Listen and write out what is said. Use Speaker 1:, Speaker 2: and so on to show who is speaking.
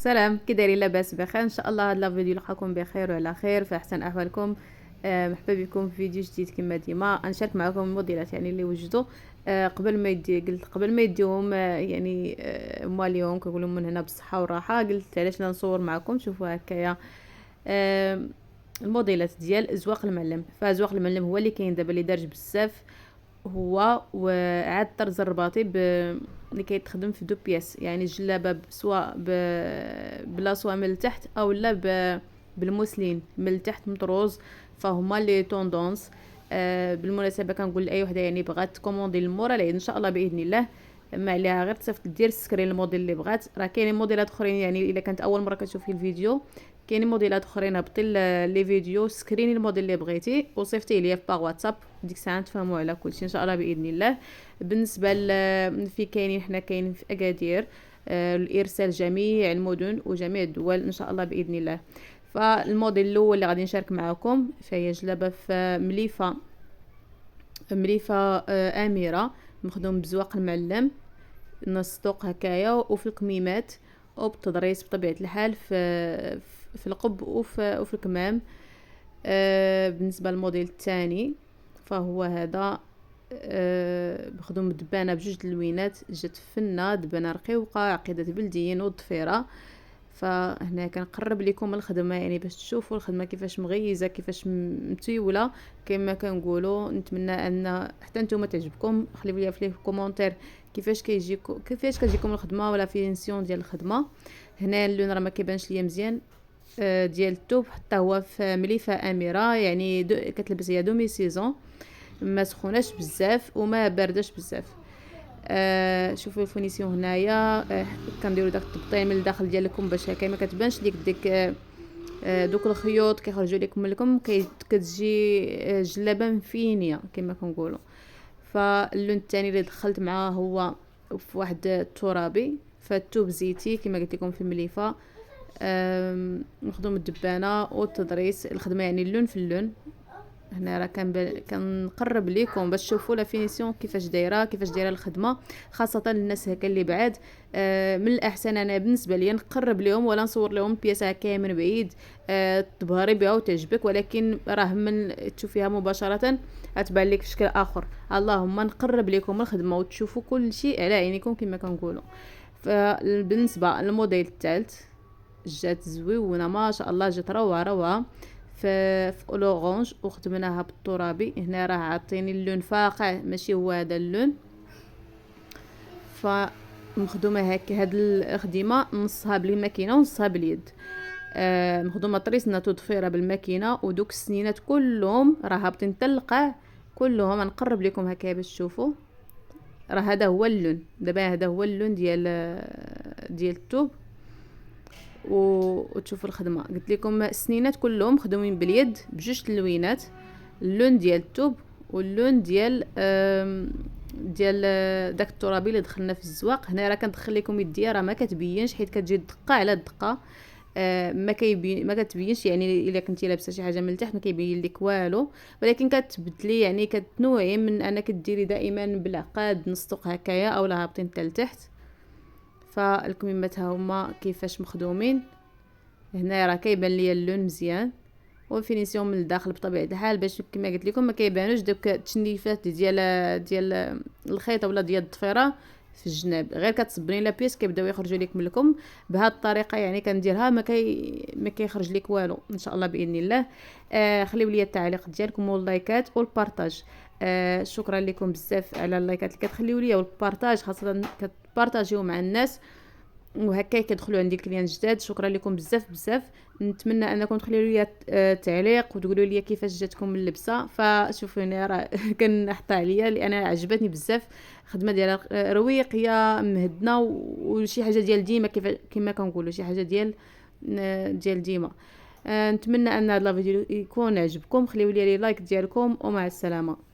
Speaker 1: سلام، كي دايرين؟ لاباس بخير ان شاء الله. هاد لا فيديو يلقاكم بخير وعلى خير في احسن احوالكم. مرحبا بكم في فيديو جديد. كما ديما نشارك معكم الموديلات يعني اللي وجدوا قبل ما يدي قلت قبل ما يديهم هما اليوم كنقول لهم من هنا بالصحه والراحه. قلت علاش لا نصور معكم. شوفوا هكايا الموديلات ديال ازواق المعلم. فازواق المعلم هو اللي كاين دابا، اللي دارج بزاف، هو وعاد طرز الرباطي اللي كيتخدم في دو بياس، يعني الجلابه سواء بلا سوا من التحت او لا بالموسلين من التحت مطروز. فهما لي توندونس. بالمناسبه كنقول لاي وحده يعني بغات تكوموندي المورا العيد ان شاء الله باذن الله، ما عليها غير تصيفط دير سكرين الموديل اللي بغات. راه كاينين موديلات اخرين، يعني الا كانت اول مره كتشوفي الفيديو كاينين موديلات اخرين. هبطي لي فيديو سكريني الموديل اللي بغيتي وصيفطيه ليا في باغ واتساب، ديك الساعه نتفاهموا على كلشي ان شاء الله باذن الله. بالنسبه في كاينين حنا كاينين في اكادير، الارسال جميع المدن وجميع الدول ان شاء الله باذن الله. فالموديل الاول اللي غادي نشارك معكم فهي جلابه في مليفه اميره، مخدوم بزواق المعلم، نص طوق هكايا وفي الكميمات وبالتضريس بطبيعه الحال في القب وفي الكمام. بالنسبه للموديل الثاني فهو هذا، مخدوم دبانه بجوج اللوينات، جات فنه دبانه رقيقه، عقيده بلديين والضفيره. فهنا كنقرب لكم الخدمه يعني باش تشوفوا الخدمه كيفاش مغيزه، كيفاش متيوله كما كنقولوا. نتمنى ان حتى نتوما تعجبكم. خليو لي في الكومونتير كيفاش كتجيكم الخدمه ولا فينسيون ديال الخدمه. هنا اللون راه ما كيبانش ليا مزيان ديال الثوب، حتى هو في مليفه اميره، يعني كتلبس هي دومي سيزون، ما سخوناش بزاف وما بارداش بزاف. شوفوا الفونيسيون هنايا. كنديروا داك التبطين من الداخل ديالكم باش هكا ما كتبانش ليك ديك دوك الخيوط كيخرجوا لكم من الكم، كتجي جلابه مفينيه كما كنقولوا. فاللون الثاني اللي دخلت معاه هو في واحد الترابي، فالثوب زيتي كما قلت لكم في المليفه، مخدوم الدبانه والتضريس الخدمه، يعني اللون في اللون. هنا راه كنقرب لكم باش تشوفوا لا فينيسيون كيفاش دايره الخدمه، خاصه الناس هكا اللي بعاد. من الاحسن انا بالنسبه لي نقرب لهم ولا نصور لهم البياسه هكا من بعيد، تبهري بها وتعجبك، ولكن راه من تشوفيها مباشره غتبان لك في شكل اخر. اللهم نقرب لكم الخدمه وتشوفوا كل شيء على عينيكم كما كنقولوا. فبالنسبه للموديل الثالث جات زويونه ما شاء الله، جات روعه في الاورانج وخدمناها بالترابي. هنا راه عاطيني اللون فاقع، ماشي هو هذا اللون. فمخدومه هكا هاد الخدمه نصها بالماكينه ونصها باليد. مخدومه طريسنا تضفيره بالماكينه، ودوك السنينات كلهم راه هابطين تلقاه كلهم. نقرب لكم هكا باش تشوفوا. راه هذا هو اللون دابا، هذا هو اللون ديال الثوب. وتشوفوا الخدمه قلت لكم السنينات كلهم مخدومين باليد بجوج اللوينات، اللون ديال الثوب واللون ديال داك الترابي اللي دخلنا في الزواق. هنا راه كندخل لكم يديا، راه ما كتبينش حيت كتجي دقه على دقه. ما كتبينش، يعني الا كنتي لابسه شي حاجه من التحت ما كيبين لك والو، ولكن كتبدلي يعني كتنوعي من انك ديري دائما بالعقاد نصطق هكايا او لا هابطين حتى لتحت. فالكميمات ها هما كيفاش مخدومين. هنا راه كيبان ليا اللون مزيان، والفينيسيون من الداخل بطبيعه الحال باش كما قلت لكم ما كيبانوش دوك التشنيفات ديال الخيط ولا ديال الضفيره في الجناب. غير كتصبني لا بيس كيبداو يخرجوا لك من لكم بهذه الطريقه، يعني كنديرها ما كيخرج لك والو ان شاء الله باذن الله. خليو لي التعليق ديالكم واللايكات والبارطاج. شكرا لكم بزاف على اللايكات اللي كتخليو لي والبارطاج، خاصه كتبارطاجيو مع الناس وهكا كيدخلوا عندي كليان جداد. شكرا لكم بزاف. نتمنى انكم تخليوا لي تعليق وتقولوا لي كيفاش جاتكم اللبسه. فشوفوا هنا راه كنحط عليا لان عجبتني بزاف الخدمه ديالها، رويقيه مهدنه وشي حاجه ديال ديما كما كنقولوا شي حاجه ديال ديما. نتمنى ان هذا الفيديو يكون عجبكم. خليوا لي لايك ديالكم ومع السلامه.